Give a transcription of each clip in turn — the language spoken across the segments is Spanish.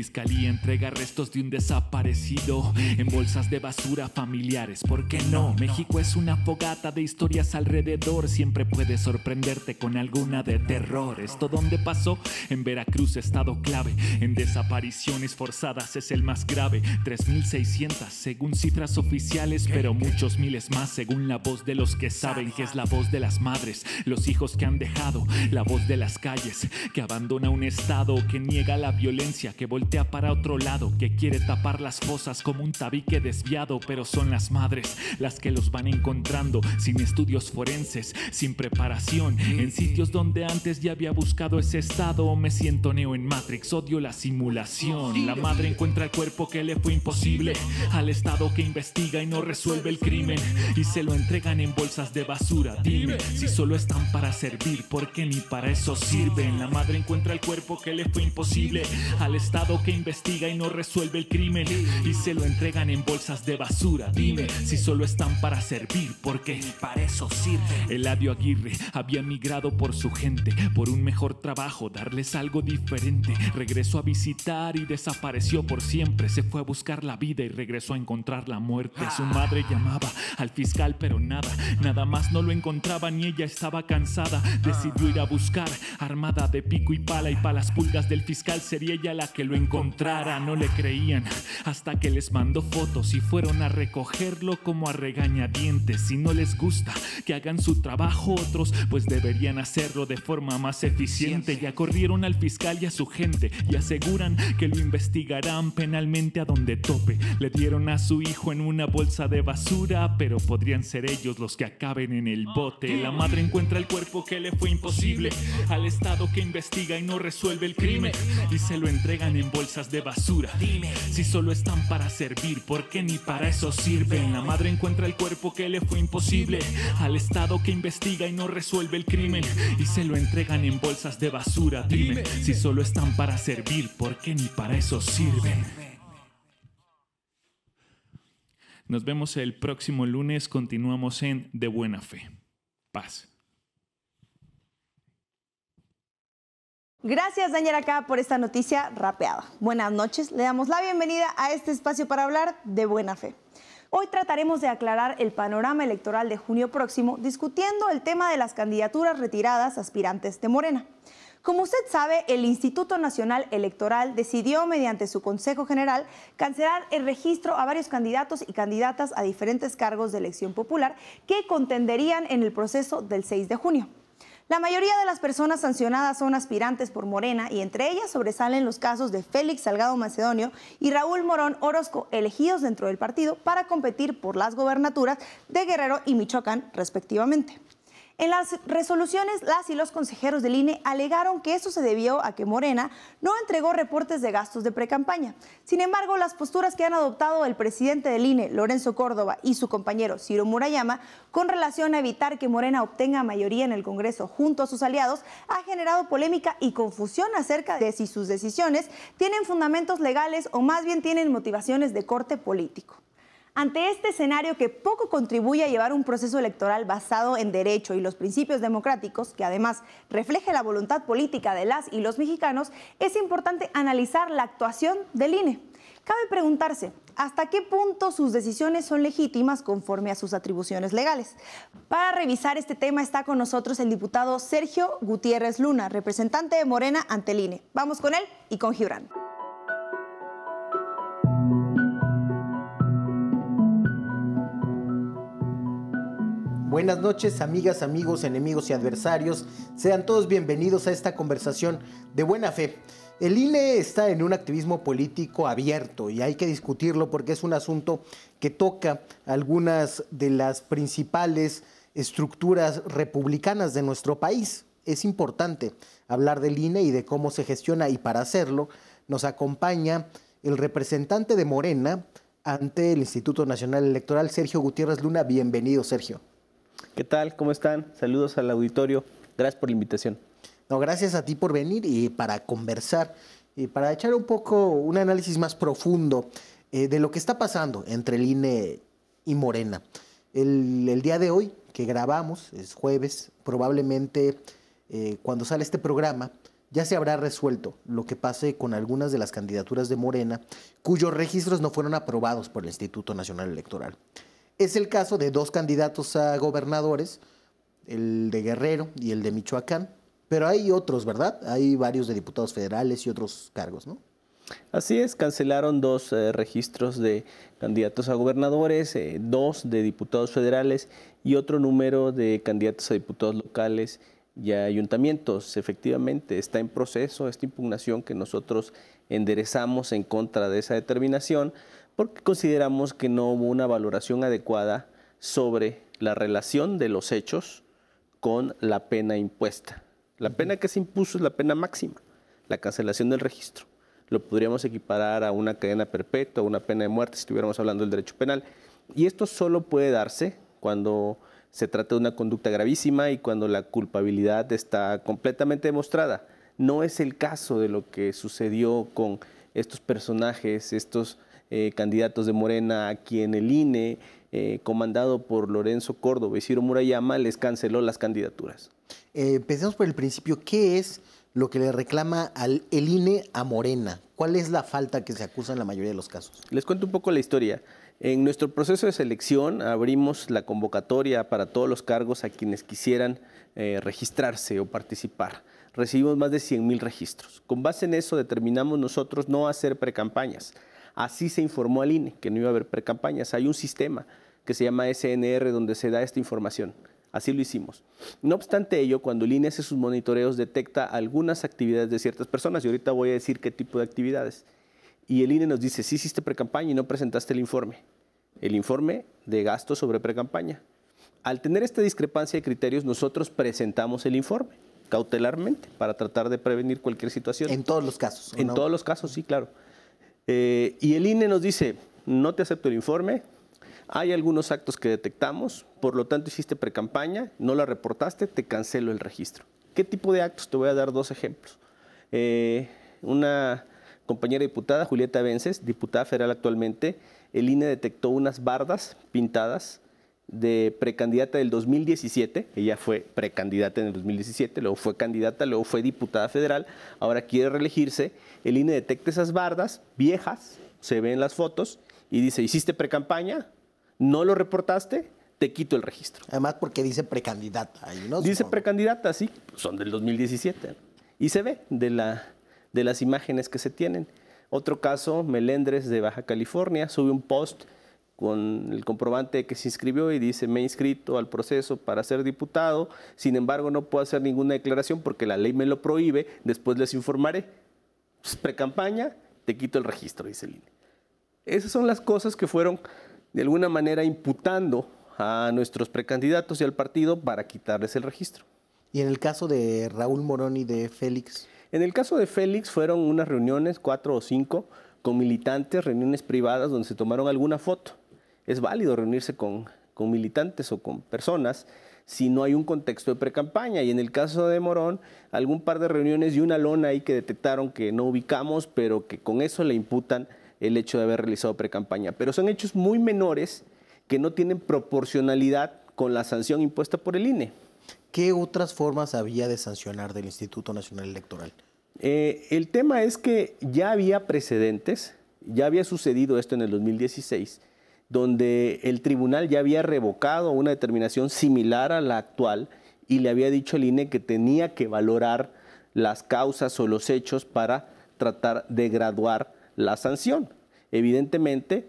Fiscalía entrega restos de un desaparecido en bolsas de basura familiares. ¿Por qué no? México es una fogata de historias alrededor. Siempre puedes sorprenderte con alguna de terror. ¿Esto dónde pasó? En Veracruz, estado clave. En desapariciones forzadas es el más grave. 3.600 según cifras oficiales, pero muchos miles más según la voz de los que saben, que es la voz de las madres, los hijos que han dejado, la voz de las calles, que abandona un estado, que niega la violencia, que voltea para otro lado, que quiere tapar las fosas como un tabique desviado. Pero son las madres las que los van encontrando, sin estudios forenses, sin preparación, en sitios donde antes ya había buscado ese estado. Me siento Neo en Matrix, odio la simulación. La madre encuentra el cuerpo que le fue imposible, al estado que investiga y no resuelve el crimen, y se lo entregan en bolsas de basura. Dime, si solo están para servir, porque ni para eso sirven. La madre encuentra el cuerpo que le fue imposible, al estado que investiga y no resuelve el crimen, y se lo entregan en bolsas de basura. Dime, si solo están para servir, porque ni para eso sirven. Eladio Aguirre había migrado por su gente, por un mejor trabajo, darles algo diferente. Regresó a visitar y desapareció por siempre. Se fue a buscar la vida y regresó a encontrar la muerte. Su madre llamaba al fiscal, pero nada más no lo encontraba, ni ella estaba cansada. Decidió ir a buscar, armada de pico y pala, y pa' las pulgas del fiscal sería ella la que lo encontrara. No le creían hasta que les mandó fotos y fueron a recogerlo como a regañadientes. Si no les gusta que hagan su trabajo otros, pues deberían hacerlo de forma más eficiente. Ya corrieron al fiscal y a su gente y aseguran que lo investigarán penalmente a donde tope. Le dieron a su hijo en una bolsa de basura, pero podrían ser ellos los que acaben en el bote. La madre encuentra el cuerpo que le fue imposible, al estado que investiga y no resuelve el crimen, y se lo entregan en bolsas de basura. Dime, si solo están para servir, porque ni para eso sirven. La madre encuentra el cuerpo que le fue imposible, al estado que investiga y no resuelve el crimen, y se lo entregan en bolsas de basura. Dime, si solo están para servir, porque ni para eso sirven. Nos vemos el próximo lunes. Continuamos en De Buena Fe. Paz. Gracias, Daniel, acá por esta noticia rapeada. Buenas noches, le damos la bienvenida a este espacio para hablar de buena fe. Hoy trataremos de aclarar el panorama electoral de junio próximo, discutiendo el tema de las candidaturas retiradas aspirantes de Morena. Como usted sabe, el Instituto Nacional Electoral decidió, mediante su Consejo General, cancelar el registro a varios candidatos y candidatas a diferentes cargos de elección popular que contenderían en el proceso del 6 de junio. La mayoría de las personas sancionadas son aspirantes por Morena, y entre ellas sobresalen los casos de Félix Salgado Macedonio y Raúl Morón Orozco, elegidos dentro del partido para competir por las gobernaturas de Guerrero y Michoacán, respectivamente. En las resoluciones, las y los consejeros del INE alegaron que eso se debió a que Morena no entregó reportes de gastos de precampaña. Sin embargo, las posturas que han adoptado el presidente del INE, Lorenzo Córdoba, y su compañero Ciro Murayama, con relación a evitar que Morena obtenga mayoría en el Congreso junto a sus aliados, ha generado polémica y confusión acerca de si sus decisiones tienen fundamentos legales o más bien tienen motivaciones de corte político. Ante este escenario que poco contribuye a llevar un proceso electoral basado en derecho y los principios democráticos, que además refleje la voluntad política de las y los mexicanos, es importante analizar la actuación del INE. Cabe preguntarse, ¿hasta qué punto sus decisiones son legítimas conforme a sus atribuciones legales? Para revisar este tema está con nosotros el diputado Sergio Gutiérrez Luna, representante de Morena ante el INE. Vamos con él y con Gibran. Buenas noches, amigas, amigos, enemigos y adversarios. Sean todos bienvenidos a esta conversación de buena fe. El INE está en un activismo político abierto y hay que discutirlo porque es un asunto que toca algunas de las principales estructuras republicanas de nuestro país. Es importante hablar del INE y de cómo se gestiona, y para hacerlo nos acompaña el representante de Morena ante el Instituto Nacional Electoral, Sergio Gutiérrez Luna. Bienvenido, Sergio. ¿Qué tal? ¿Cómo están? Saludos al auditorio. Gracias por la invitación. No, gracias a ti por venir y para conversar y para echar un poco un análisis más profundo de lo que está pasando entre el INE y Morena. El día de hoy que grabamos, es jueves, probablemente cuando sale este programa ya se habrá resuelto lo que pase con algunas de las candidaturas de Morena, cuyos registros no fueron aprobados por el Instituto Nacional Electoral. Es el caso de 2 candidatos a gobernadores, el de Guerrero y el de Michoacán, pero hay otros, ¿verdad? Hay varios de diputados federales y otros cargos, ¿no? Así es, cancelaron 2 registros de candidatos a gobernadores, 2 de diputados federales y otro número de candidatos a diputados locales y a ayuntamientos. Efectivamente, está en proceso esta impugnación que nosotros enderezamos en contra de esa determinación porque consideramos que no hubo una valoración adecuada sobre la relación de los hechos con la pena impuesta. La pena que se impuso es la pena máxima, la cancelación del registro. Lo podríamos equiparar a una cadena perpetua, a una pena de muerte, si estuviéramos hablando del derecho penal. Y esto solo puede darse cuando se trata de una conducta gravísima y cuando la culpabilidad está completamente demostrada. No es el caso de lo que sucedió con estos personajes, estos candidatos de Morena, a quien el INE, comandado por Lorenzo Córdoba y Ciro Murayama, les canceló las candidaturas. Empecemos por el principio. ¿Qué es lo que le reclama el INE a Morena? ¿Cuál es la falta que se acusa en la mayoría de los casos? Les cuento un poco la historia. En nuestro proceso de selección abrimos la convocatoria para todos los cargos a quienes quisieran registrarse o participar. Recibimos más de 100,000 registros. Con base en eso determinamos nosotros no hacer precampañas. Así se informó al INE que no iba a haber precampañas. Hay un sistema que se llama SNR donde se da esta información. Así lo hicimos. No obstante ello, cuando el INE hace sus monitoreos, detecta algunas actividades de ciertas personas, y ahorita voy a decir qué tipo de actividades. Y el INE nos dice, sí hiciste precampaña y no presentaste el informe de gastos sobre precampaña. Al tener esta discrepancia de criterios, nosotros presentamos el informe cautelarmente para tratar de prevenir cualquier situación. En todos los casos, ¿no? En todos los casos, sí, claro. Y el INE nos dice, no te acepto el informe, hay algunos actos que detectamos, por lo tanto hiciste precampaña, no la reportaste, te cancelo el registro. ¿Qué tipo de actos? Te voy a dar 2 ejemplos. Una compañera diputada, Julieta Vences, diputada federal actualmente, el INE detectó unas bardas pintadas de precandidata del 2017, ella fue precandidata en el 2017, luego fue candidata, luego fue diputada federal, ahora quiere reelegirse, el INE detecta esas bardas viejas, se ven las fotos y dice, ¿hiciste precampaña? ¿No lo reportaste? Te quito el registro. Además porque dice precandidata ahí, ¿no? Dice Supongo. precandidata, sí, son del 2017. Y se ve de las imágenes que se tienen. Otro caso, Melendres de Baja California, sube un post con el comprobante de que se inscribió y dice, me he inscrito al proceso para ser diputado, sin embargo no puedo hacer ninguna declaración porque la ley me lo prohíbe, después les informaré. Pues, precampaña, te quito el registro, dice el INE. Esas son las cosas que fueron de alguna manera imputando a nuestros precandidatos y al partido para quitarles el registro. Y en el caso de Raúl Morón y de Félix. En el caso de Félix fueron unas reuniones, 4 o 5, con militantes, reuniones privadas donde se tomaron alguna foto. Es válido reunirse con militantes o con personas si no hay un contexto de precampaña. Y en el caso de Morón, algún par de reuniones y una lona ahí que detectaron que no ubicamos, pero que con eso le imputan el hecho de haber realizado precampaña. Pero son hechos muy menores que no tienen proporcionalidad con la sanción impuesta por el INE. ¿Qué otras formas había de sancionar del Instituto Nacional Electoral? El tema es que ya había precedentes, ya había sucedido esto en el 2016, donde el tribunal ya había revocado una determinación similar a la actual y le había dicho al INE que tenía que valorar las causas o los hechos para tratar de graduar la sanción. Evidentemente,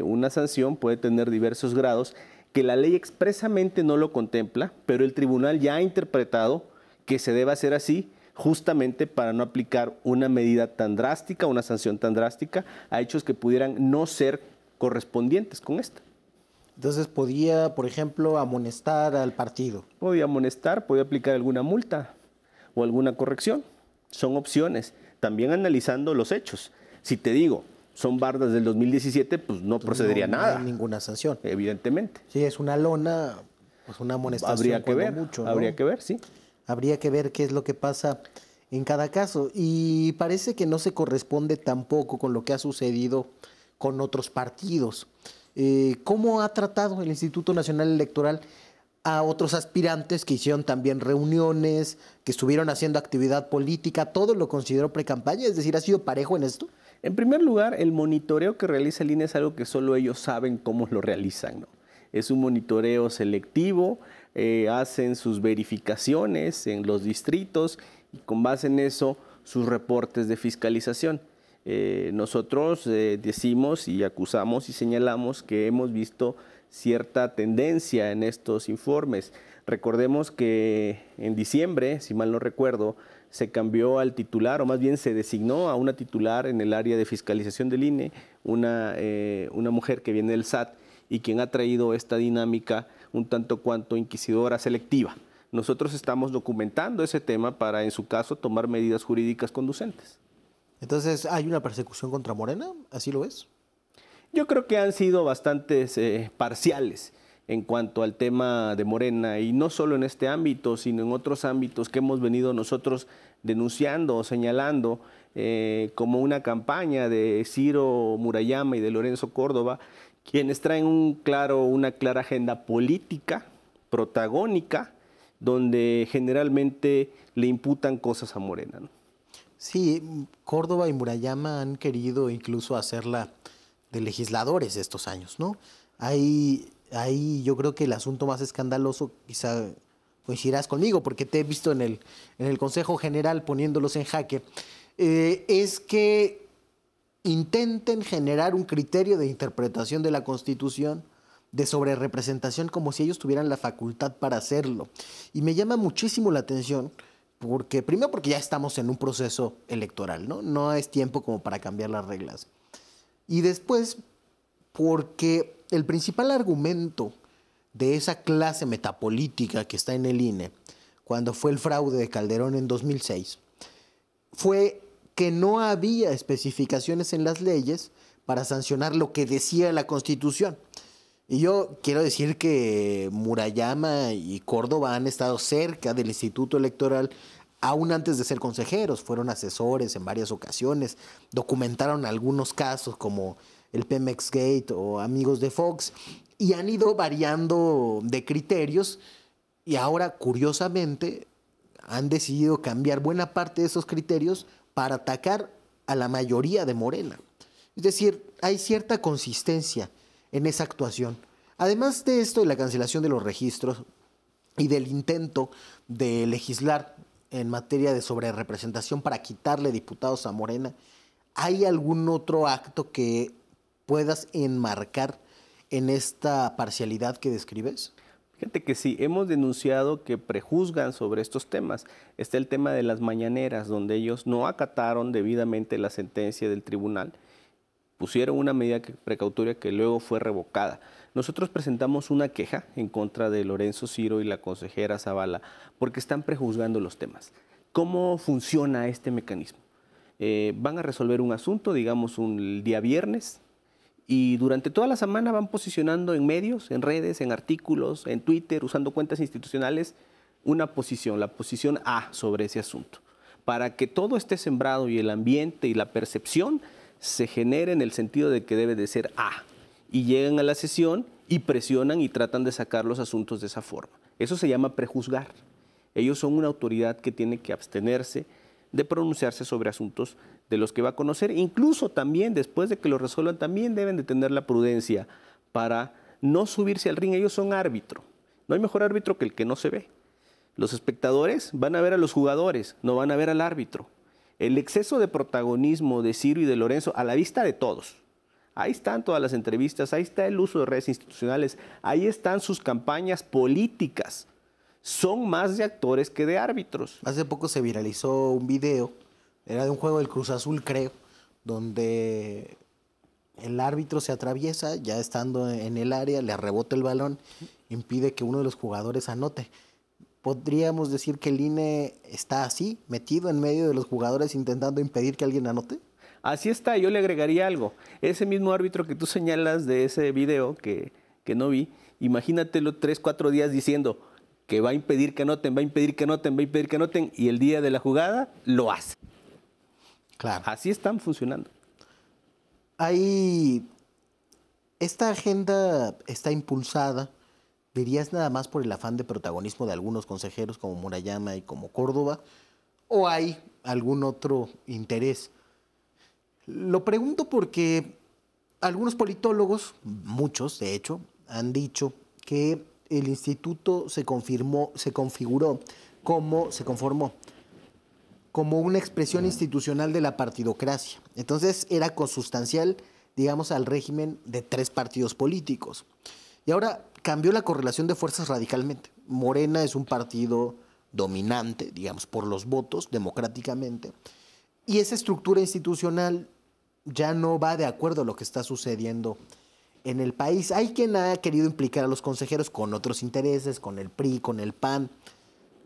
una sanción puede tener diversos grados que la ley expresamente no lo contempla, pero el tribunal ya ha interpretado que se debe hacer así justamente para no aplicar una medida tan drástica, una sanción tan drástica a hechos que pudieran no ser correspondientes con esta. Entonces podía, por ejemplo, amonestar al partido. Podía amonestar, podía aplicar alguna multa o alguna corrección. Son opciones. También analizando los hechos. Si te digo, son bardas del 2017, pues no procedería nada. No hay ninguna sanción. Evidentemente. Si es una lona, pues una amonestación. Habría que ver, mucho, ¿no? habría que ver, sí. Habría que ver qué es lo que pasa en cada caso. Y parece que no se corresponde tampoco con lo que ha sucedido con otros partidos. ¿Cómo ha tratado el Instituto Nacional Electoral a otros aspirantes que hicieron también reuniones, que estuvieron haciendo actividad política, ¿todo lo consideró precampaña? Es decir, ¿ha sido parejo en esto? En primer lugar, el monitoreo que realiza el INE es algo que solo ellos saben cómo lo realizan, ¿no? Es un monitoreo selectivo, hacen sus verificaciones en los distritos y con base en eso sus reportes de fiscalización. Nosotros decimos y acusamos y señalamos que hemos visto cierta tendencia en estos informes. Recordemos que en diciembre, si mal no recuerdo, se cambió al titular, o más bien se designó a una titular en el área de fiscalización del INE, una mujer que viene del SAT y quien ha traído esta dinámica un tanto cuanto inquisidora selectiva. Nosotros estamos documentando ese tema para, en su caso, tomar medidas jurídicas conducentes. Entonces, ¿hay una persecución contra Morena? ¿Así lo es? Yo creo que han sido bastantes parciales en cuanto al tema de Morena, y no solo en este ámbito, sino en otros ámbitos que hemos venido nosotros denunciando o señalando, como una campaña de Ciro Murayama y de Lorenzo Córdoba, quienes traen una clara agenda política, protagónica, donde generalmente le imputan cosas a Morena, ¿no? Sí, Córdoba y Murayama han querido incluso hacerla de legisladores estos años, ¿no? Ahí yo creo que el asunto más escandaloso, quizá coincidirás conmigo, porque te he visto en el Consejo General poniéndolos en jaque, es que intenten generar un criterio de interpretación de la Constitución de sobrerepresentación como si ellos tuvieran la facultad para hacerlo. Y me llama muchísimo la atención primero porque ya estamos en un proceso electoral, ¿no? No es tiempo como para cambiar las reglas. Y después porque el principal argumento de esa clase metapolítica que está en el INE, cuando fue el fraude de Calderón en 2006, fue que no había especificaciones en las leyes para sancionar lo que decía la Constitución. Y yo quiero decir que Murayama y Córdoba han estado cerca del Instituto Electoral aún antes de ser consejeros, fueron asesores en varias ocasiones, documentaron algunos casos como el Pemex Gate o Amigos de Fox, y han ido variando de criterios y ahora, curiosamente, han decidido cambiar buena parte de esos criterios para atacar a la mayoría de Morena. Es decir, hay cierta consistencia en esa actuación. Además de esto, de la cancelación de los registros y del intento de legislar en materia de sobrerepresentación para quitarle diputados a Morena, ¿hay algún otro acto que puedas enmarcar en esta parcialidad que describes? Fíjate que sí, hemos denunciado que prejuzgan sobre estos temas. Está el tema de las mañaneras, donde ellos no acataron debidamente la sentencia del tribunal, pusieron una medida precautoria que luego fue revocada. Nosotros presentamos una queja en contra de Lorenzo Ciro y la consejera Zavala porque están prejuzgando los temas. ¿Cómo funciona este mecanismo? Van a resolver un asunto, digamos, el día viernes, y durante toda la semana van posicionando en medios, en redes, en artículos, en Twitter, usando cuentas institucionales, una posición, la posición A sobre ese asunto, para que todo esté sembrado y el ambiente y la percepción se genere en el sentido de que debe de ser A. Y llegan a la sesión y presionan y tratan de sacar los asuntos de esa forma. Eso se llama prejuzgar. Ellos son una autoridad que tiene que abstenerse de pronunciarse sobre asuntos de los que va a conocer. Incluso también, después de que lo resuelvan, también deben de tener la prudencia para no subirse al ring. Ellos son árbitro. No hay mejor árbitro que el que no se ve. Los espectadores van a ver a los jugadores, no van a ver al árbitro. El exceso de protagonismo de Ciro y de Lorenzo a la vista de todos. Ahí están todas las entrevistas, ahí está el uso de redes institucionales, ahí están sus campañas políticas. Son más de actores que de árbitros. Hace poco se viralizó un video, era de un juego del Cruz Azul, creo, donde el árbitro se atraviesa, ya estando en el área, le rebota el balón, impide que uno de los jugadores anote. ¿Podríamos decir que el INE está así, metido en medio de los jugadores intentando impedir que alguien anote? Así está, yo le agregaría algo. Ese mismo árbitro que tú señalas de ese video que no vi, imagínatelo 3, 4 días diciendo que va a impedir que anoten, va a impedir que anoten, va a impedir que anoten, y el día de la jugada lo hace. Claro. Así están funcionando. Esta agenda está impulsada ¿Verías nada más por el afán de protagonismo de algunos consejeros como Murayama y como Córdoba? ¿O hay algún otro interés? Lo pregunto porque algunos politólogos, muchos de hecho, han dicho que el instituto se conformó como una expresión institucional de la partidocracia. Entonces era consustancial, digamos, al régimen de 3 partidos políticos. Y ahora cambió la correlación de fuerzas radicalmente. Morena es un partido dominante, digamos, por los votos, democráticamente. Y esa estructura institucional ya no va de acuerdo a lo que está sucediendo en el país. Hay quien ha querido implicar a los consejeros con otros intereses, con el PRI, con el PAN.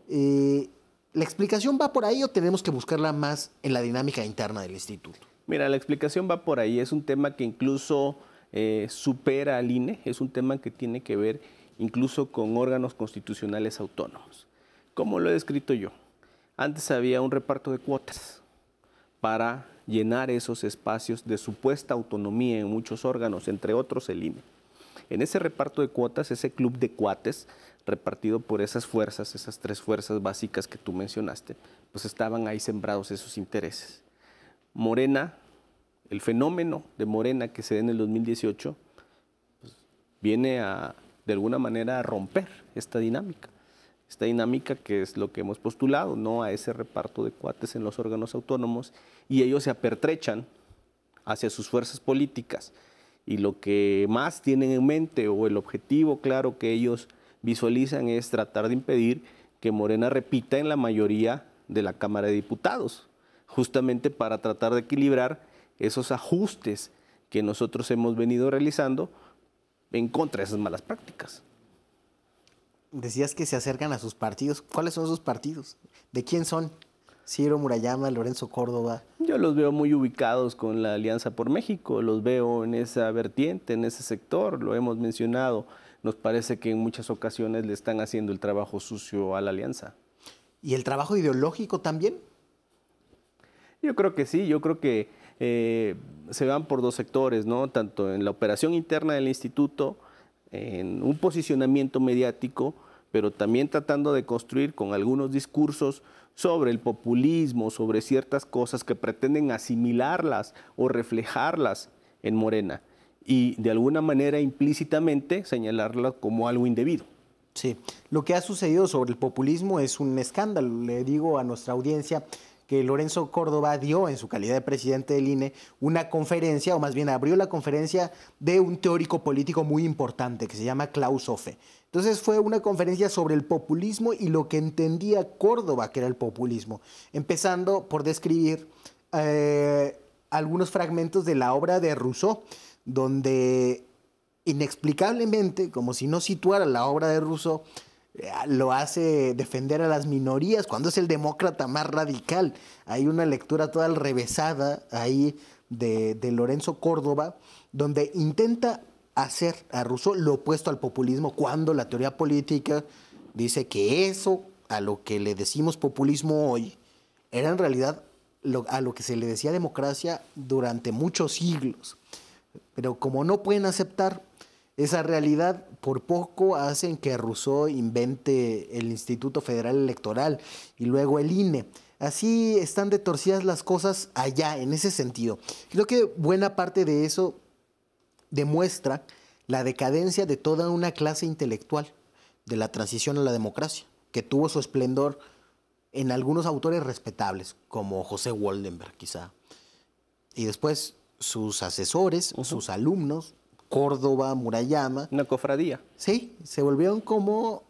¿La explicación va por ahí o tenemos que buscarla más en la dinámica interna del instituto? Mira, la explicación va por ahí. Es un tema que incluso supera al INE. Es un tema que tiene que ver incluso con órganos constitucionales autónomos. ¿Cómo lo he descrito yo? Antes había un reparto de cuotas para llenar esos espacios de supuesta autonomía en muchos órganos, entre otros el INE. En ese reparto de cuotas, ese club de cuates repartido por esas fuerzas, esas 3 fuerzas básicas que tú mencionaste, pues estaban ahí sembrados esos intereses. Morena, el fenómeno de Morena que se da en el 2018, pues viene de alguna manera a romper esta dinámica que es lo que hemos postulado, no a ese reparto de cuates en los órganos autónomos, y ellos se apertrechan hacia sus fuerzas políticas, y lo que más tienen en mente o el objetivo claro que ellos visualizan es tratar de impedir que Morena repita en la mayoría de la Cámara de Diputados, justamente para tratar de equilibrar esos ajustes que nosotros hemos venido realizando en contra de esas malas prácticas. Decías que se acercan a sus partidos. ¿Cuáles son sus partidos? ¿De quién son? Ciro Murayama, Lorenzo Córdoba. Yo los veo muy ubicados con la Alianza por México, los veo en esa vertiente, en ese sector, lo hemos mencionado. Nos parece que en muchas ocasiones le están haciendo el trabajo sucio a la Alianza. ¿Y el trabajo ideológico también? Yo creo que sí, yo creo que se van por 2 sectores, ¿no? Tanto en la operación interna del instituto, en un posicionamiento mediático, pero también tratando de construir con algunos discursos sobre el populismo, sobre ciertas cosas que pretenden asimilarlas o reflejarlas en Morena y de alguna manera implícitamente señalarlas como algo indebido. Sí, lo que ha sucedido sobre el populismo es un escándalo. Le digo a nuestra audiencia que Lorenzo Córdoba dio en su calidad de presidente del INE una conferencia, o más bien abrió la conferencia de un teórico político muy importante que se llama Klaus Hofe. Entonces fue una conferencia sobre el populismo y lo que entendía Córdoba que era el populismo, empezando por describir algunos fragmentos de la obra de Rousseau, donde inexplicablemente, como si no situara la obra de Rousseau, lo hace defender a las minorías cuando es el demócrata más radical. Hay una lectura toda alrevesada ahí de Lorenzo Córdoba, donde intenta hacer a Rousseau lo opuesto al populismo, cuando la teoría política dice que eso, a lo que le decimos populismo hoy, era en realidad a lo que se le decía democracia durante muchos siglos. Pero como no pueden aceptar esa realidad, por poco hacen que Rousseau invente el Instituto Federal Electoral y luego el INE. Así están de torcidas las cosas allá, en ese sentido. Creo que buena parte de eso demuestra la decadencia de toda una clase intelectual de la transición a la democracia, que tuvo su esplendor en algunos autores respetables, como José Woldenberg quizá. Y después sus asesores, sus alumnos, Córdoba, Murayama. Una cofradía. Sí, se volvieron como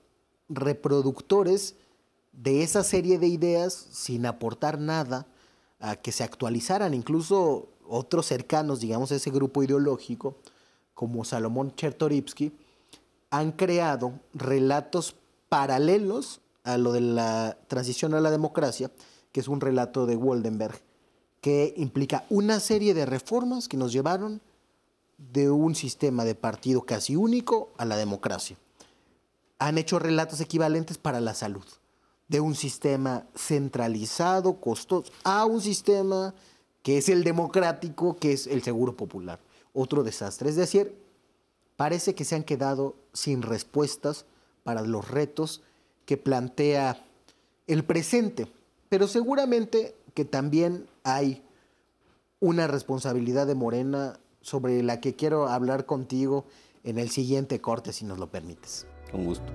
reproductores de esa serie de ideas sin aportar nada a que se actualizaran. Incluso otros cercanos, digamos, a ese grupo ideológico, como Salomón Chertorivsky, han creado relatos paralelos a lo de la transición a la democracia, que es un relato de Woldenberg, que implica una serie de reformas que nos llevaron de un sistema de partido casi único a la democracia. Han hecho relatos equivalentes para la salud, de un sistema centralizado, costoso, a un sistema que es el democrático, que es el seguro popular. Otro desastre. Es decir, parece que se han quedado sin respuestas para los retos que plantea el presente. Pero seguramente que también hay una responsabilidad de Morena sobre la que quiero hablar contigo en el siguiente corte, si nos lo permites. Con gusto.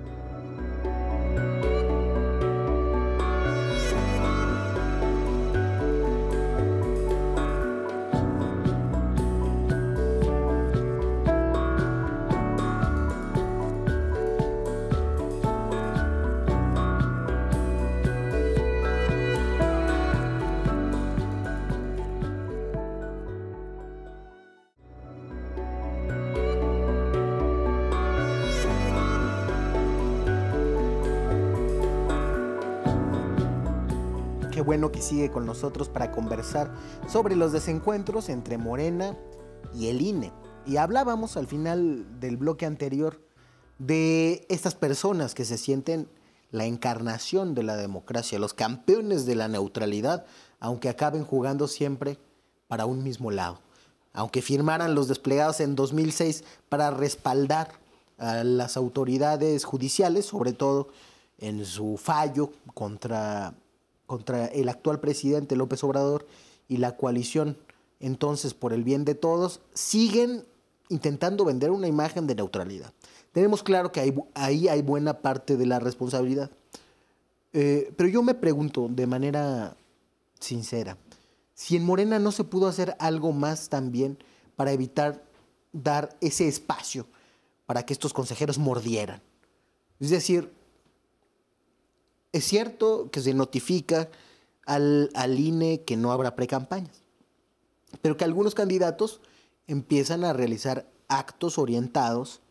Qué bueno que sigue con nosotros para conversar sobre los desencuentros entre Morena y el INE. Y hablábamos al final del bloque anterior de estas personas que se sienten la encarnación de la democracia, los campeones de la neutralidad, aunque acaben jugando siempre para un mismo lado. Aunque firmaran los desplegados en 2006 para respaldar a las autoridades judiciales, sobre todo en su fallo contra el actual presidente López Obrador y la coalición entonces por el bien de todos, siguen intentando vender una imagen de neutralidad. Tenemos claro que ahí hay buena parte de la responsabilidad. Pero yo me pregunto de manera sincera, si en Morena no se pudo hacer algo más también para evitar dar ese espacio para que estos consejeros mordieran. Es decir, es cierto que se notifica al INE que no habrá precampañas, pero que algunos candidatos empiezan a realizar actos orientados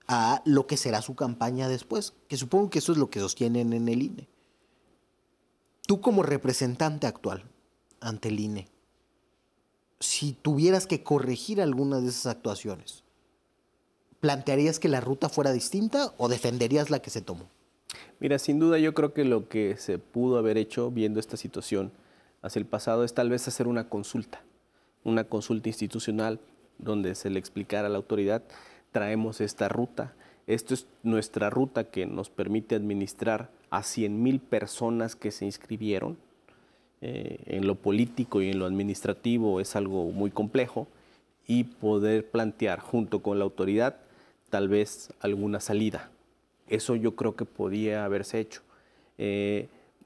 a lo que será su campaña después, que supongo que eso es lo que sostienen en el INE. Tú como representante actual ante el INE, si tuvieras que corregir algunas de esas actuaciones, ¿plantearías que la ruta fuera distinta o defenderías la que se tomó? Mira, sin duda yo creo que lo que se pudo haber hecho viendo esta situación hacia el pasado es tal vez hacer una consulta institucional donde se le explicara a la autoridad, traemos esta ruta, esto es nuestra ruta que nos permite administrar a 100,000 personas que se inscribieron. En lo político y en lo administrativo es algo muy complejo y poder plantear junto con la autoridad tal vez alguna salida. Eso yo creo que podía haberse hecho.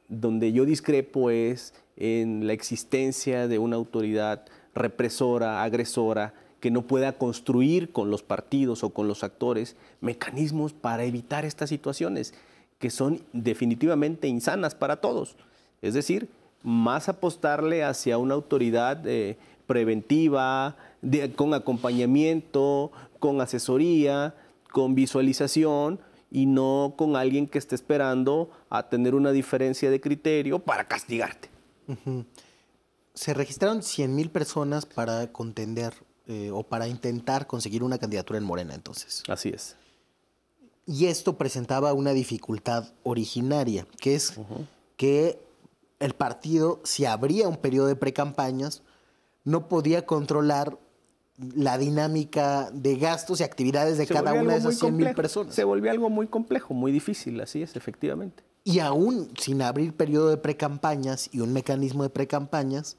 Donde yo discrepo es en la existencia de una autoridad represora, agresora, que no pueda construir con los partidos o con los actores mecanismos para evitar estas situaciones que son definitivamente insanas para todos. Es decir, más apostarle hacia una autoridad preventiva, con acompañamiento, con asesoría, con visualización, y no con alguien que esté esperando a tener una diferencia de criterio para castigarte. Uh-huh. Se registraron 100,000 personas para contender o para intentar conseguir una candidatura en Morena, entonces. Así es. Y esto presentaba una dificultad originaria, que es que el partido, si abría un periodo de precampañas, no podía controlar la dinámica de gastos y actividades de cada una de esas 100,000 personas. Se volvió algo muy complejo, muy difícil, así es, efectivamente. Y aún sin abrir periodo de precampañas y un mecanismo de precampañas,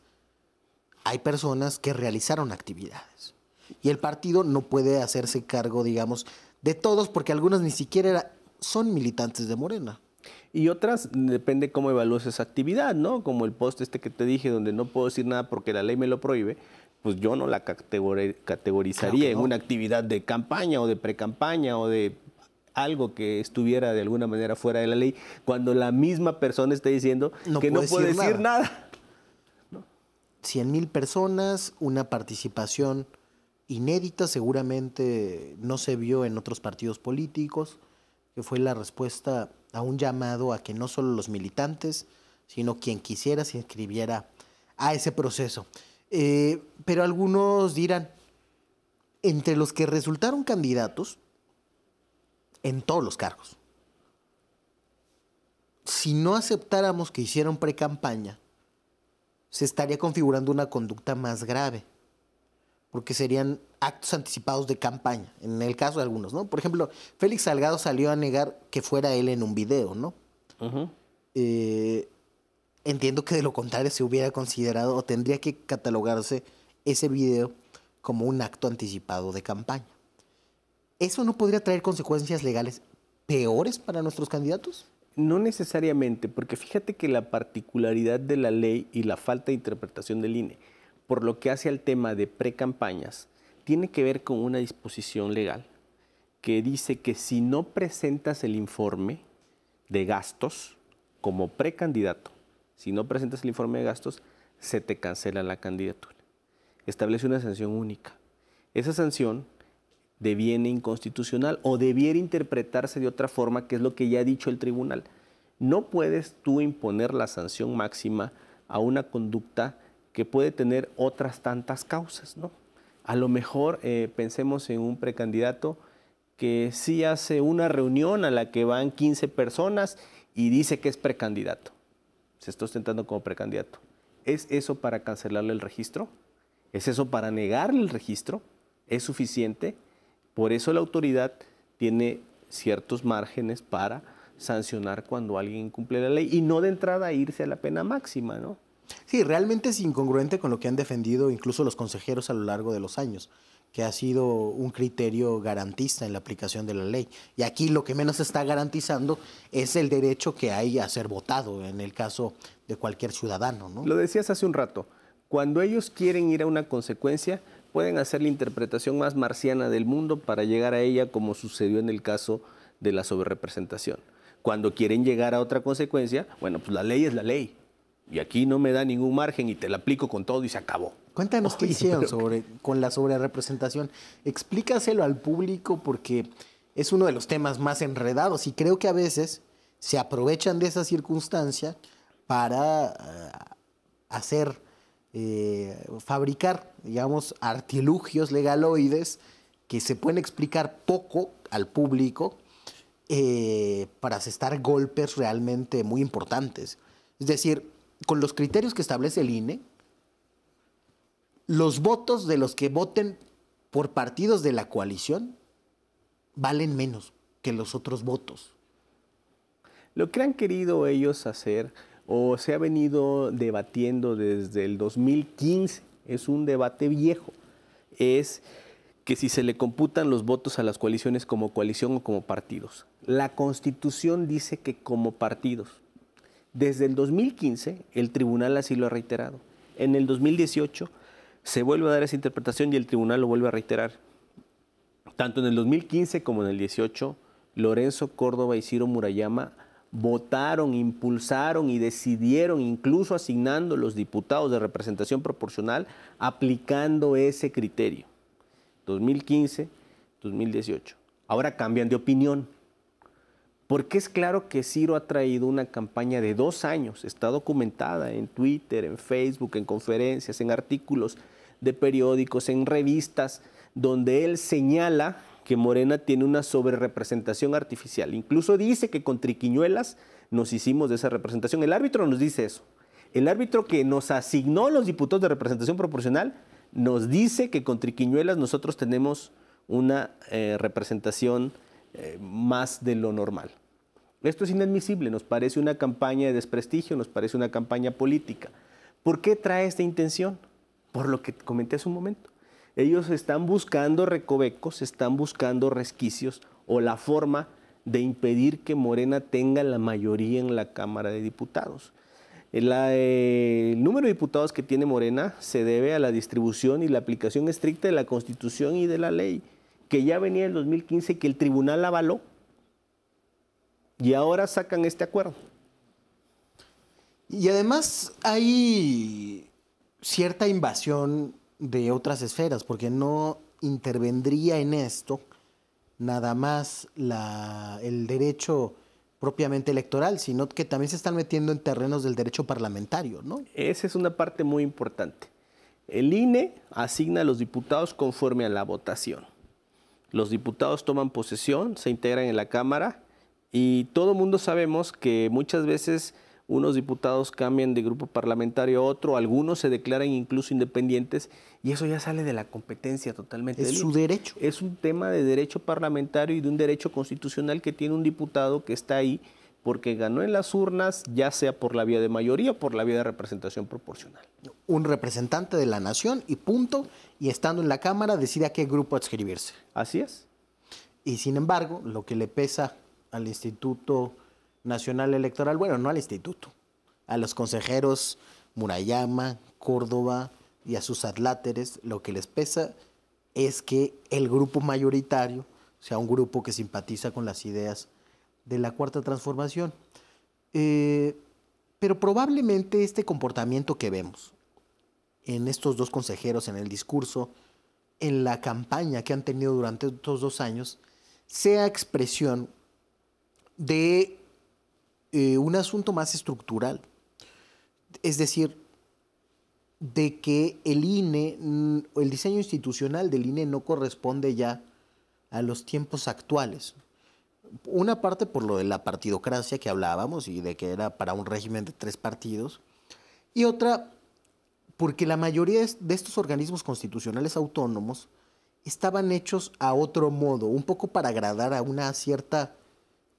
hay personas que realizaron actividades. Y el partido no puede hacerse cargo, digamos, de todos, porque algunos ni siquiera son militantes de Morena. Y otras, depende cómo evalúes esa actividad, ¿no? Como el post que te dije, donde no puedo decir nada porque la ley me lo prohíbe, pues yo no la categorizaría en una actividad de campaña o de precampaña o de algo que estuviera de alguna manera fuera de la ley, cuando la misma persona está diciendo que no puede decir nada. 100,000 personas, una participación inédita, seguramente no se vio en otros partidos políticos, que fue la respuesta a un llamado a que no solo los militantes, sino quien quisiera se inscribiera a ese proceso. Pero algunos dirán, entre los que resultaron candidatos, en todos los cargos, si no aceptáramos que hicieron precampaña, se estaría configurando una conducta más grave, porque serían actos anticipados de campaña, en el caso de algunos, ¿no? Por ejemplo, Félix Salgado salió a negar que fuera él en un video, ¿no? Entiendo que de lo contrario se hubiera considerado o tendría que catalogarse ese video como un acto anticipado de campaña. ¿Eso no podría traer consecuencias legales peores para nuestros candidatos? No necesariamente, porque fíjate que la particularidad de la ley y la falta de interpretación del INE, por lo que hace al tema de precampañas, tiene que ver con una disposición legal que dice que si no presentas el informe de gastos como precandidato, si no presentas el informe de gastos, se te cancela la candidatura. Establece una sanción única. Esa sanción deviene inconstitucional o debiera interpretarse de otra forma, que es lo que ya ha dicho el tribunal. No puedes tú imponer la sanción máxima a una conducta que puede tener otras tantas causas, ¿no? A lo mejor pensemos en un precandidato que sí hace una reunión a la que van 15 personas y dice que es precandidato. Se está ostentando como precandidato. ¿Es eso para cancelarle el registro? ¿Es eso para negarle el registro? ¿Es suficiente? Por eso la autoridad tiene ciertos márgenes para sancionar cuando alguien incumple la ley y no de entrada irse a la pena máxima, ¿no? Sí, realmente es incongruente con lo que han defendido incluso los consejeros a lo largo de los años, que ha sido un criterio garantista en la aplicación de la ley. Y aquí lo que menos se está garantizando es el derecho que hay a ser votado en el caso de cualquier ciudadano, ¿no? Lo decías hace un rato, cuando ellos quieren ir a una consecuencia, pueden hacer la interpretación más marciana del mundo para llegar a ella, como sucedió en el caso de la sobrerepresentación. Cuando quieren llegar a otra consecuencia, bueno, pues la ley es la ley. Y aquí no me da ningún margen y te la aplico con todo y se acabó. Cuéntanos qué hicieron con la sobrerepresentación. Explícaselo al público porque es uno de los temas más enredados y creo que a veces se aprovechan de esa circunstancia para fabricar, digamos, artilugios legaloides que se pueden explicar poco al público para asestar golpes realmente muy importantes. Es decir, con los criterios que establece el INE, los votos de los que voten por partidos de la coalición valen menos que los otros votos. Lo que han querido ellos hacer, o se ha venido debatiendo desde el 2015, es un debate viejo, es que si se le computan los votos a las coaliciones como coalición o como partidos. La Constitución dice que como partidos. Desde el 2015, el tribunal así lo ha reiterado. En el 2018 se vuelve a dar esa interpretación y el tribunal lo vuelve a reiterar. Tanto en el 2015 como en el 18, Lorenzo Córdoba y Ciro Murayama votaron, impulsaron y decidieron, incluso asignando los diputados de representación proporcional, aplicando ese criterio. 2015, 2018. Ahora cambian de opinión. Porque es claro que Ciro ha traído una campaña de 2 años, está documentada en Twitter, en Facebook, en conferencias, en artículos de periódicos, en revistas, donde él señala que Morena tiene una sobrerepresentación artificial. Incluso dice que con triquiñuelas nos hicimos de esa representación. El árbitro nos dice eso. El árbitro que nos asignó los diputados de representación proporcional nos dice que con triquiñuelas nosotros tenemos una representación más de lo normal. Esto es inadmisible, nos parece una campaña de desprestigio, nos parece una campaña política. ¿Por qué trae esta intención? Por lo que comenté hace un momento. Ellos están buscando recovecos, están buscando resquicios o la forma de impedir que Morena tenga la mayoría en la Cámara de Diputados. El número de diputados que tiene Morena se debe a la distribución y la aplicación estricta de la Constitución y de la ley, que ya venía en 2015 y que el tribunal avaló. Y ahora sacan este acuerdo. Y además hay cierta invasión de otras esferas, porque no intervendría en esto nada más el derecho propiamente electoral, sino que también se están metiendo en terrenos del derecho parlamentario, ¿no? Esa es una parte muy importante. El INE asigna a los diputados conforme a la votación. Los diputados toman posesión, se integran en la Cámara y todo mundo sabemos que muchas veces unos diputados cambian de grupo parlamentario a otro, algunos se declaran incluso independientes y eso ya sale de la competencia totalmente. Es su derecho. Es un tema de derecho parlamentario y de un derecho constitucional que tiene un diputado que está ahí porque ganó en las urnas, ya sea por la vía de mayoría o por la vía de representación proporcional. Un representante de la nación y punto, y estando en la Cámara decide a qué grupo adscribirse. Así es. Y sin embargo, lo que le pesa al Instituto Nacional Electoral, bueno, no al instituto, a los consejeros Murayama, Córdoba y a sus adláteres, lo que les pesa es que el grupo mayoritario sea un grupo que simpatiza con las ideas de la Cuarta Transformación. Pero probablemente este comportamiento que vemos en estos dos consejeros, en el discurso, en la campaña que han tenido durante estos 2 años, sea expresión de un asunto más estructural. Es decir, de que el INE, el diseño institucional del INE no corresponde ya a los tiempos actuales. Una parte por lo de la partidocracia que hablábamos y de que era para un régimen de 3 partidos, y otra porque la mayoría de estos organismos constitucionales autónomos estaban hechos a otro modo, un poco para agradar a una cierta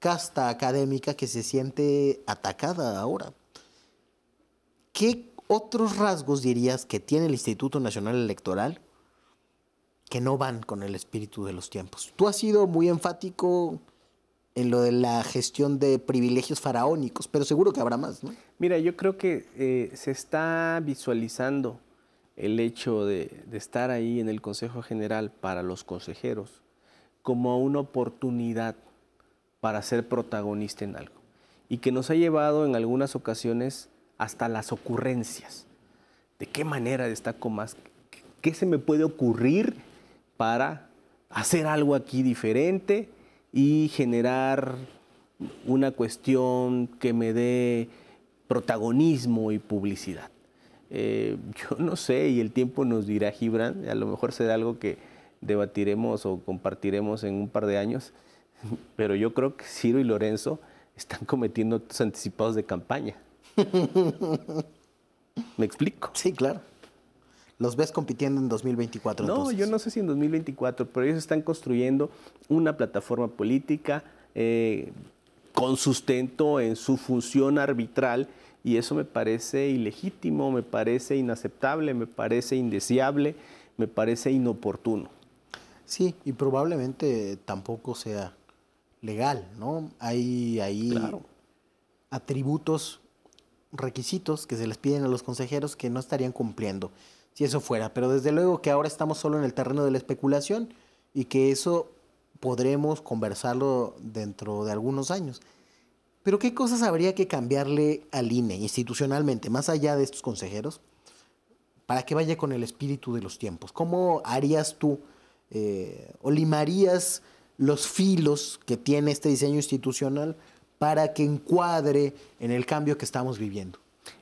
casta académica que se siente atacada ahora. ¿Qué otros rasgos dirías que tiene el Instituto Nacional Electoral que no van con el espíritu de los tiempos? Tú has sido muy enfático en lo de la gestión de privilegios faraónicos, pero seguro que habrá más, ¿no? Mira, yo creo que se está visualizando el hecho de estar ahí en el Consejo General para los consejeros como una oportunidad para ser protagonista en algo y que nos ha llevado en algunas ocasiones hasta las ocurrencias. ¿De qué manera destaco más? ¿Qué se me puede ocurrir para hacer algo aquí diferente y generar una cuestión que me dé protagonismo y publicidad? Yo no sé, y el tiempo nos dirá, Gibran, a lo mejor será algo que debatiremos o compartiremos en un par de años, pero yo creo que Ciro y Lorenzo están cometiendo actos anticipados de campaña. ¿Me explico? Sí, claro. ¿Los ves compitiendo en 2024? No, entonces? yo no sé si en 2024, pero ellos están construyendo una plataforma política con sustento en su función arbitral y eso me parece ilegítimo, me parece inaceptable, me parece indeseable, me parece inoportuno. Sí, y probablemente tampoco sea legal, ¿no? Hay ahí Claro. atributos, requisitos que se les piden a los consejeros que no estarían cumpliendo si eso fuera, pero desde luego que ahora estamos solo en el terreno de la especulación y que eso podremos conversarlo dentro de algunos años. Pero ¿qué cosas habría que cambiarle al INE institucionalmente, más allá de estos consejeros, para que vaya con el espíritu de los tiempos? ¿Cómo harías tú o limarías los filos que tiene este diseño institucional para que encuadre en el cambio que estamos viviendo?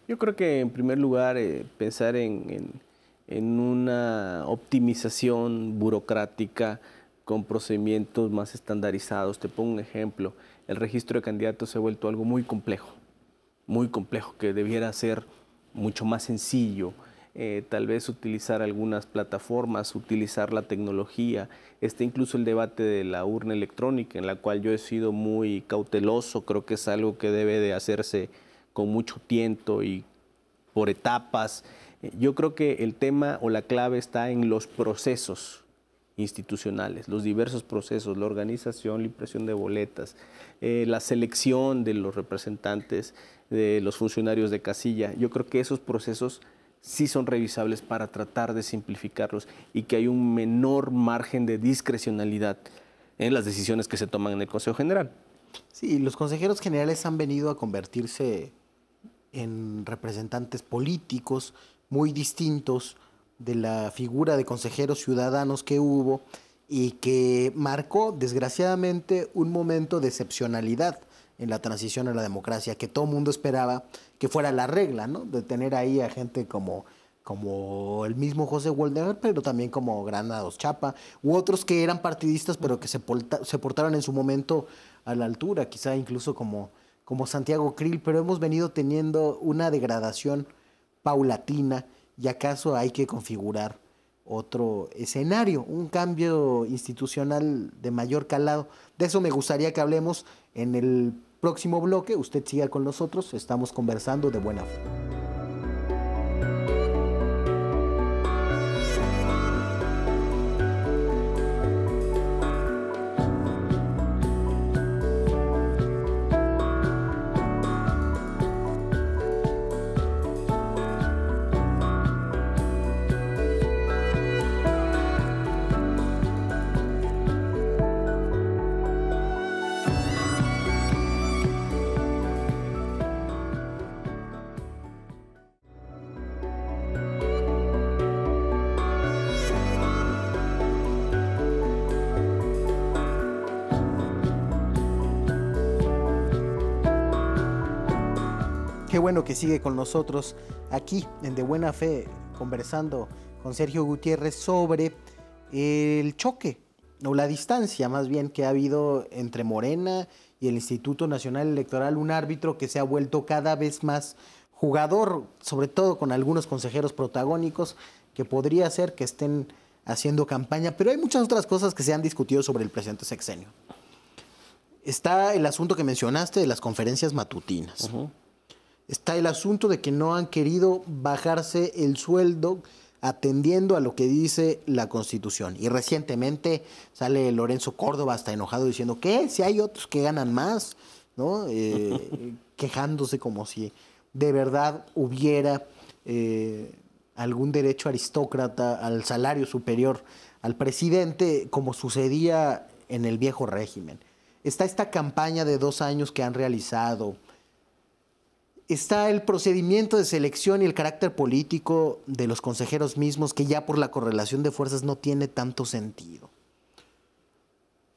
Yo creo que en primer lugar pensar en una optimización burocrática con procedimientos más estandarizados. Te pongo un ejemplo, el registro de candidatos se ha vuelto algo muy complejo, que debiera ser mucho más sencillo. Tal vez utilizar algunas plataformas, utilizar la tecnología. Incluso el debate de la urna electrónica, en la cual yo he sido muy cauteloso, creo que es algo que debe de hacerse con mucho tiento y por etapas. Yo creo que el tema o la clave está en los procesos institucionales, los diversos procesos, la organización, la impresión de boletas, la selección de los representantes, de los funcionarios de casilla. Yo creo que esos procesos sí son revisables para tratar de simplificarlos y que hay un menor margen de discrecionalidad en las decisiones que se toman en el Consejo General. Sí, los consejeros generales han venido a convertirse en representantes políticos muy distintos de la figura de consejeros ciudadanos que hubo y que marcó desgraciadamente un momento de excepcionalidad en la transición a la democracia, que todo el mundo esperaba que fuera la regla, ¿no? De tener ahí a gente como el mismo José Waldemar, pero también como Granados Chapa, u otros que eran partidistas, pero que se portaron en su momento a la altura, quizá incluso como como Santiago Krill, pero hemos venido teniendo una degradación paulatina y acaso hay que configurar otro escenario, un cambio institucional de mayor calado. De eso me gustaría que hablemos en el próximo bloque. Usted siga con nosotros, estamos conversando de buena fe. Qué bueno que sigue con nosotros aquí en De Buena Fe, conversando con Sergio Gutiérrez sobre el choque, o la distancia más bien, que ha habido entre Morena y el Instituto Nacional Electoral, un árbitro que se ha vuelto cada vez más jugador, sobre todo con algunos consejeros protagónicos, que podría ser que estén haciendo campaña, pero hay muchas otras cosas que se han discutido sobre el presente sexenio. Está el asunto que mencionaste de las conferencias matutinas. Está el asunto de que no han querido bajarse el sueldo atendiendo a lo que dice la Constitución. Y recientemente sale Lorenzo Córdoba hasta enojado diciendo que si hay otros que ganan más, ¿no? Quejándose como si de verdad hubiera algún derecho aristócrata al salario superior al presidente, como sucedía en el viejo régimen. Está esta campaña de 2 años que han realizado. Está el procedimiento de selección y el carácter político de los consejeros mismos, que ya por la correlación de fuerzas no tiene tanto sentido.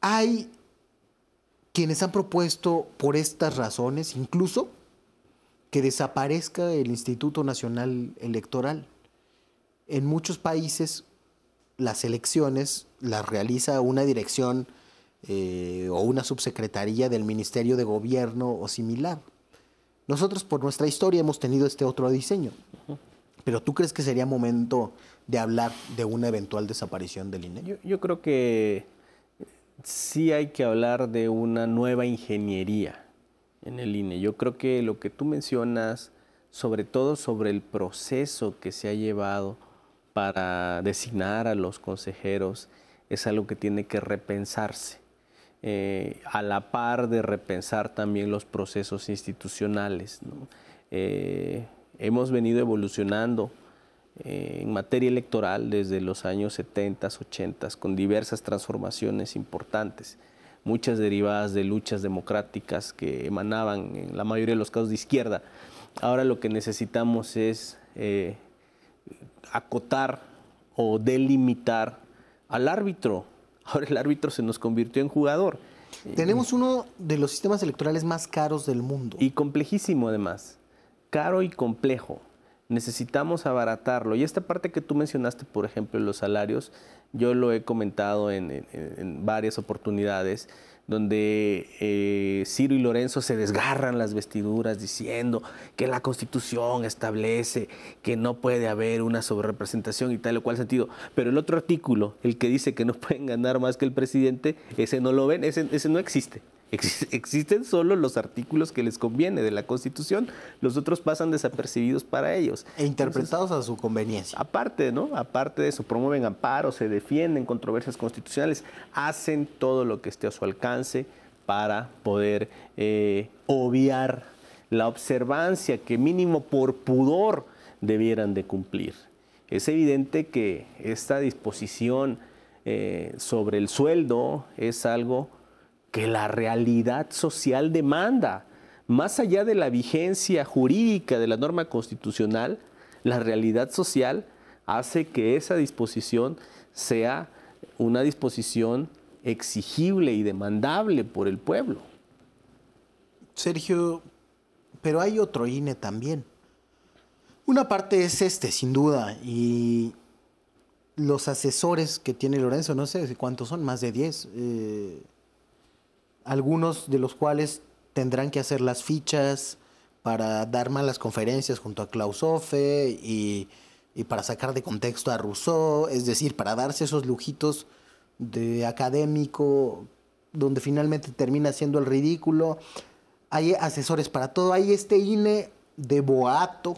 Hay quienes han propuesto por estas razones incluso que desaparezca el Instituto Nacional Electoral. En muchos países las elecciones las realiza una dirección o una subsecretaría del Ministerio de Gobierno o similar. Nosotros por nuestra historia hemos tenido este otro diseño. Pero ¿tú crees que sería momento de hablar de una eventual desaparición del INE? Yo creo que sí hay que hablar de una nueva ingeniería en el INE. Yo creo que lo que tú mencionas, sobre todo sobre el proceso que se ha llevado para designar a los consejeros, es algo que tiene que repensarse. A la par de repensar también los procesos institucionales, ¿no? Hemos venido evolucionando en materia electoral desde los años 70, 80, con diversas transformaciones importantes, muchas derivadas de luchas democráticas que emanaban en la mayoría de los casos de izquierda. Ahora lo que necesitamos es acotar o delimitar al árbitro. Ahora el árbitro se nos convirtió en jugador. Tenemos uno de los sistemas electorales más caros del mundo. Y complejísimo además, caro y complejo. Necesitamos abaratarlo. Y esta parte que tú mencionaste, por ejemplo, los salarios, yo lo he comentado en varias oportunidades, donde Ciro y Lorenzo se desgarran las vestiduras diciendo que la Constitución establece que no puede haber una sobrerepresentación y tal o cual sentido. Pero el otro artículo, el que dice que no pueden ganar más que el presidente, ese no lo ven, ese no existe. Existen solo los artículos que les conviene de la Constitución, los otros pasan desapercibidos para ellos. E interpretados a su conveniencia. Aparte, ¿no? Aparte de eso, promueven amparos, se defienden controversias constitucionales, hacen todo lo que esté a su alcance para poder obviar la observancia que mínimo por pudor debieran de cumplir. Es evidente que esta disposición sobre el sueldo es algo que la realidad social demanda. Más allá de la vigencia jurídica de la norma constitucional, la realidad social hace que esa disposición sea una disposición exigible y demandable por el pueblo. Sergio, pero hay otro INE también. Una parte es sin duda, y los asesores que tiene Lorenzo, no sé cuántos son, más de 10, algunos de los cuales tendrán que hacer las fichas para dar malas conferencias junto a Klaus Hofe y para sacar de contexto a Rousseau, es decir, para darse esos lujitos de académico donde finalmente termina siendo el ridículo. Hay asesores para todo, hay este INE de boato,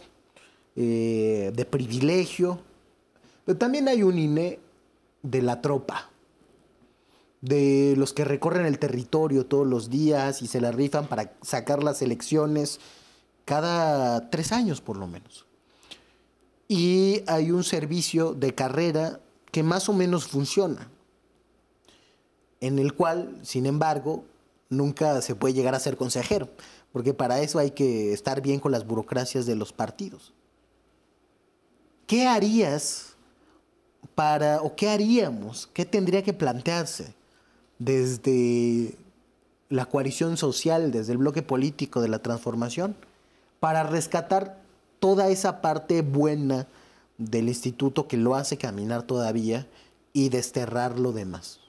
de privilegio, pero también hay un INE de la tropa, de los que recorren el territorio todos los días y se la rifan para sacar las elecciones cada 3 años por lo menos. Y hay un servicio de carrera que más o menos funciona, en el cual, sin embargo, nunca se puede llegar a ser consejero, porque para eso hay que estar bien con las burocracias de los partidos. ¿Qué harías o qué haríamos, qué tendría que plantearse desde la coalición social, desde el bloque político de la transformación, para rescatar toda esa parte buena del instituto que lo hace caminar todavía y desterrar lo demás?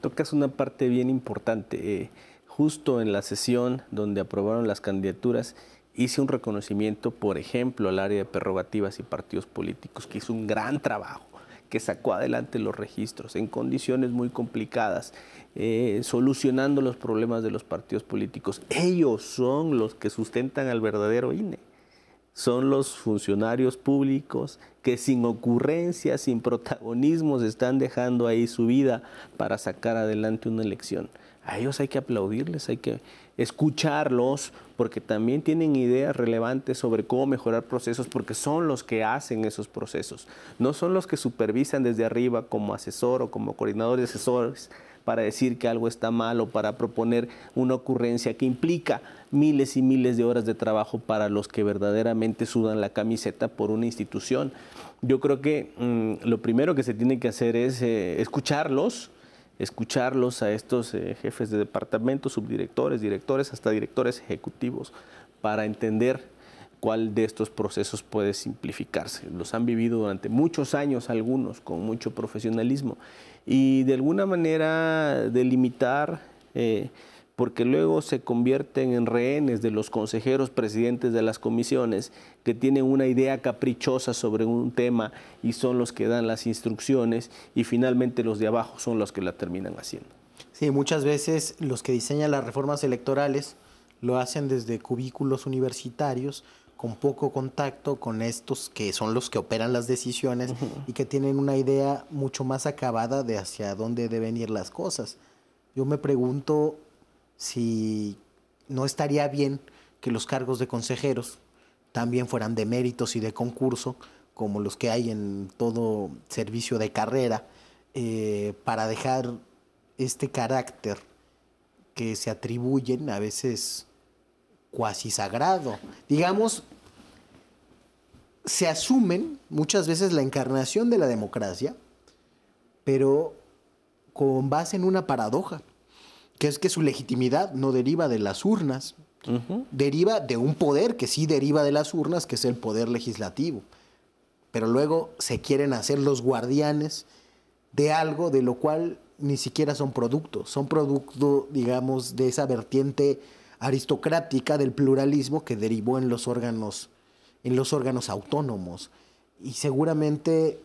Tocas una parte bien importante. Justo en la sesión donde aprobaron las candidaturas, hice un reconocimiento, por ejemplo, al área de prerrogativas y partidos políticos, que hizo un gran trabajo, que sacó adelante los registros en condiciones muy complicadas, solucionando los problemas de los partidos políticos. Ellos son los que sustentan al verdadero INE. Son los funcionarios públicos que sin ocurrencias, sin protagonismos, están dejando ahí su vida para sacar adelante una elección. A ellos hay que aplaudirles, hay que escucharlos, porque también tienen ideas relevantes sobre cómo mejorar procesos, porque son los que hacen esos procesos. No son los que supervisan desde arriba como asesor o como coordinador de asesores para decir que algo está mal o para proponer una ocurrencia que implica miles y miles de horas de trabajo para los que verdaderamente sudan la camiseta por una institución. Yo creo que lo primero que se tiene que hacer es escucharlos a estos jefes de departamento, subdirectores, directores, hasta directores ejecutivos, para entender cuál de estos procesos puede simplificarse. Los han vivido durante muchos años algunos, con mucho profesionalismo, y de alguna manera delimitar, porque luego se convierten en rehenes de los consejeros presidentes de las comisiones que tienen una idea caprichosa sobre un tema y son los que dan las instrucciones, y finalmente los de abajo son los que la terminan haciendo. Sí, muchas veces los que diseñan las reformas electorales lo hacen desde cubículos universitarios, con poco contacto con estos que son los que operan las decisiones y que tienen una idea mucho más acabada de hacia dónde deben ir las cosas. Yo me pregunto si no estaría bien que los cargos de consejeros también fueran de méritos y de concurso, como los que hay en todo servicio de carrera, para dejar este carácter que se atribuyen a veces cuasi sagrado. Digamos, se asumen muchas veces la encarnación de la democracia, pero con base en una paradoja, que es que su legitimidad no deriva de las urnas, deriva de un poder que sí deriva de las urnas, que es el poder legislativo. Pero luego se quieren hacer los guardianes de algo de lo cual ni siquiera son producto, digamos, de esa vertiente aristocrática del pluralismo que derivó en los órganos autónomos. Y seguramente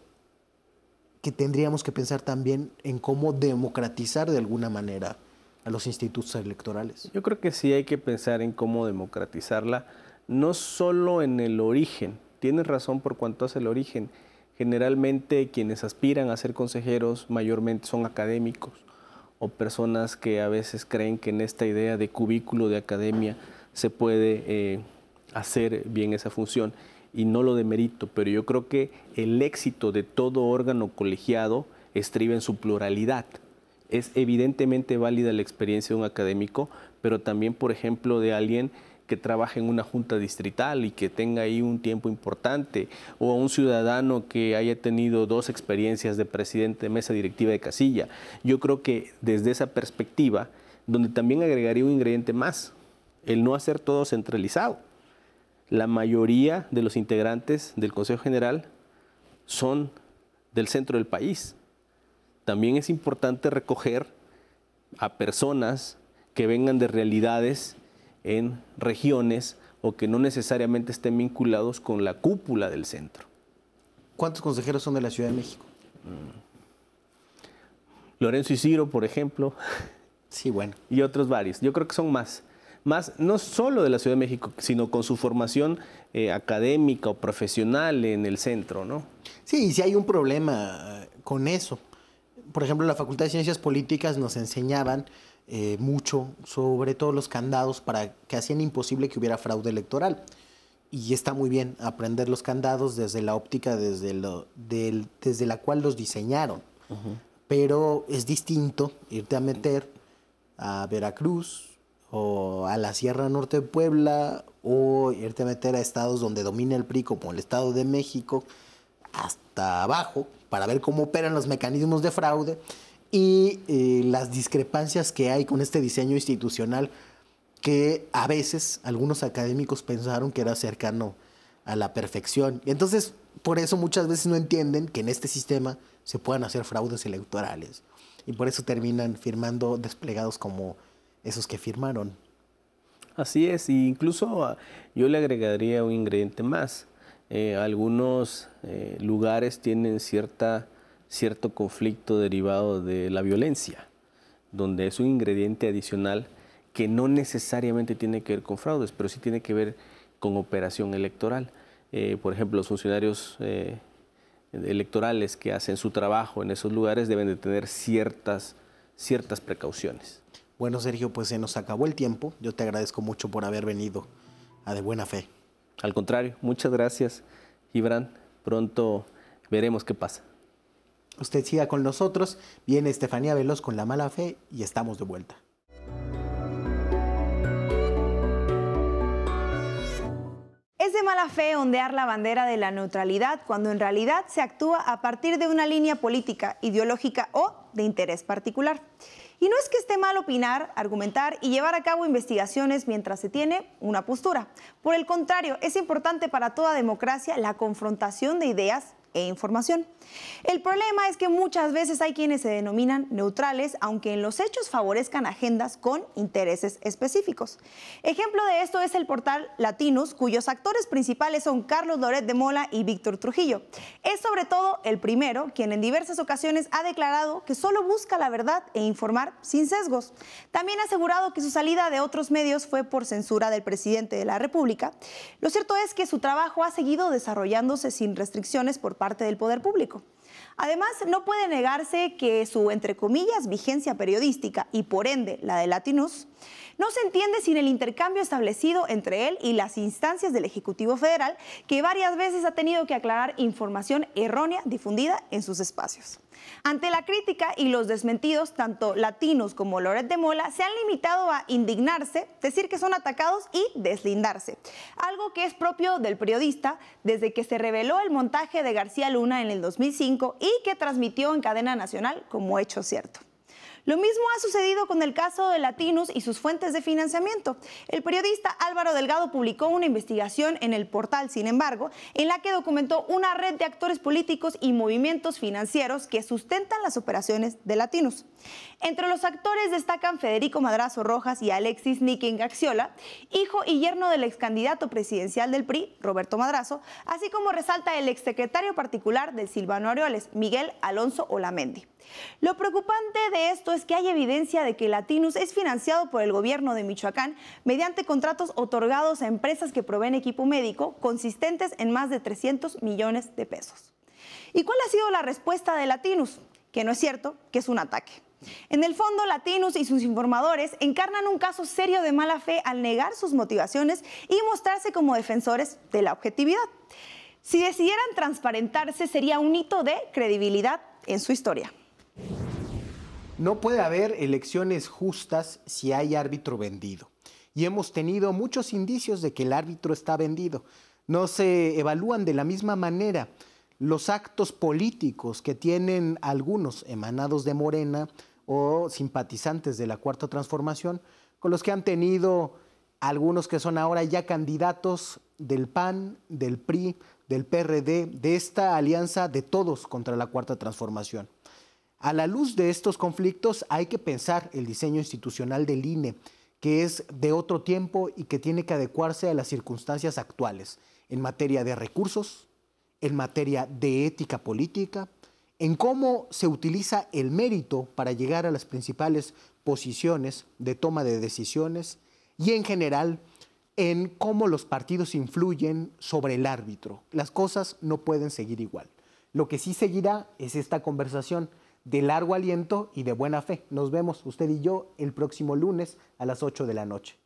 que tendríamos que pensar también en cómo democratizar de alguna manera a los institutos electorales. Yo creo que sí hay que pensar en cómo democratizarla, no solo en el origen. Tienes razón por cuanto hace el origen. Generalmente quienes aspiran a ser consejeros mayormente son académicos o personas que a veces creen que en esta idea de cubículo de academia se puede hacer bien esa función, y no lo demerito, pero yo creo que el éxito de todo órgano colegiado estriba en su pluralidad. Es evidentemente válida la experiencia de un académico, pero también, por ejemplo, de alguien que trabaje en una junta distrital y que tenga ahí un tiempo importante, o a un ciudadano que haya tenido 2 experiencias de presidente de mesa directiva de casilla. Yo creo que desde esa perspectiva, donde también agregaría un ingrediente más, el no hacer todo centralizado. La mayoría de los integrantes del Consejo General son del centro del país. También es importante recoger a personas que vengan de realidades en regiones o que no necesariamente estén vinculados con la cúpula del centro. ¿Cuántos consejeros son de la Ciudad de México? Lorenzo y Ciro, por ejemplo. Sí, bueno. Y otros varios. Yo creo que son más no solo de la Ciudad de México, sino con su formación académica o profesional en el centro, ¿no? Sí, y sí hay un problema con eso. Por ejemplo, en la Facultad de Ciencias Políticas nos enseñaban mucho sobre todos los candados que hacían imposible que hubiera fraude electoral. Y está muy bien aprender los candados desde la óptica desde la cual los diseñaron. Pero es distinto irte a meter a Veracruz o a la Sierra Norte de Puebla o irte a meter a estados donde domina el PRI, como el Estado de México, hasta abajo, para ver cómo operan los mecanismos de fraude y las discrepancias que hay con este diseño institucional que a veces algunos académicos pensaron que era cercano a la perfección. Y entonces, por eso muchas veces no entienden que en este sistema se puedan hacer fraudes electorales. Y por eso terminan firmando desplegados como esos que firmaron. Así es, e incluso yo le agregaría un ingrediente más. Algunos lugares tienen cierto conflicto derivado de la violencia, donde es un ingrediente adicional que no necesariamente tiene que ver con fraudes, pero sí tiene que ver con operación electoral. Por ejemplo, los funcionarios electorales que hacen su trabajo en esos lugares deben de tener ciertas precauciones. Bueno, Sergio, pues se nos acabó el tiempo. Yo te agradezco mucho por haber venido a De Buena Fe. Al contrario, muchas gracias, Gibran. Pronto veremos qué pasa. Usted siga con nosotros. Viene Estefanía Veloz con La Mala Fe y estamos de vuelta. Es de mala fe ondear la bandera de la neutralidad cuando en realidad se actúa a partir de una línea política, ideológica o de interés particular. Y no es que esté mal opinar, argumentar y llevar a cabo investigaciones mientras se tiene una postura. Por el contrario, es importante para toda democracia la confrontación de ideas e información. El problema es que muchas veces hay quienes se denominan neutrales, aunque en los hechos favorezcan agendas con intereses específicos. Ejemplo de esto es el portal Latinus, cuyos actores principales son Carlos Loret de Mola y Víctor Trujillo. Es sobre todo el primero quien en diversas ocasiones ha declarado que solo busca la verdad e informar sin sesgos. También ha asegurado que su salida de otros medios fue por censura del presidente de la República. Lo cierto es que su trabajo ha seguido desarrollándose sin restricciones por parte del poder público. Además, no puede negarse que su, entre comillas, vigencia periodística y por ende la de Latinus no se entiende sin el intercambio establecido entre él y las instancias del Ejecutivo Federal, que varias veces ha tenido que aclarar información errónea difundida en sus espacios. Ante la crítica y los desmentidos, tanto Latinus como Loret de Mola se han limitado a indignarse, decir que son atacados y deslindarse, algo que es propio del periodista desde que se reveló el montaje de García Luna en el 2005 y que transmitió en cadena nacional como hecho cierto. Lo mismo ha sucedido con el caso de Latinus y sus fuentes de financiamiento. El periodista Álvaro Delgado publicó una investigación en el portal, sin embargo, en la que documentó una red de actores políticos y movimientos financieros que sustentan las operaciones de Latinus. Entre los actores destacan Federico Madrazo Rojas y Alexis Niken Gaxiola, hijo y yerno del excandidato presidencial del PRI, Roberto Madrazo, así como resalta el exsecretario particular del Silvano Aureoles, Miguel Alonso Olamendi. Lo preocupante de esto es que hay evidencia de que Latinus es financiado por el gobierno de Michoacán mediante contratos otorgados a empresas que proveen equipo médico consistentes en más de 300 millones de pesos. ¿Y cuál ha sido la respuesta de Latinus? Que no es cierto, que es un ataque. En el fondo, Latinus y sus informadores encarnan un caso serio de mala fe al negar sus motivaciones y mostrarse como defensores de la objetividad. Si decidieran transparentarse, sería un hito de credibilidad en su historia. No puede haber elecciones justas si hay árbitro vendido. Y hemos tenido muchos indicios de que el árbitro está vendido. No se evalúan de la misma manera los actos políticos que tienen algunos emanados de Morena o simpatizantes de la Cuarta Transformación, con los que han tenido algunos que son ahora ya candidatos del PAN, del PRI, del PRD, de esta alianza de todos contra la Cuarta Transformación. A la luz de estos conflictos hay que pensar el diseño institucional del INE, que es de otro tiempo y que tiene que adecuarse a las circunstancias actuales en materia de recursos, en materia de ética política, en cómo se utiliza el mérito para llegar a las principales posiciones de toma de decisiones y en general en cómo los partidos influyen sobre el árbitro. Las cosas no pueden seguir igual. Lo que sí seguirá es esta conversación de largo aliento y de buena fe. Nos vemos usted y yo el próximo lunes a las 8 de la noche.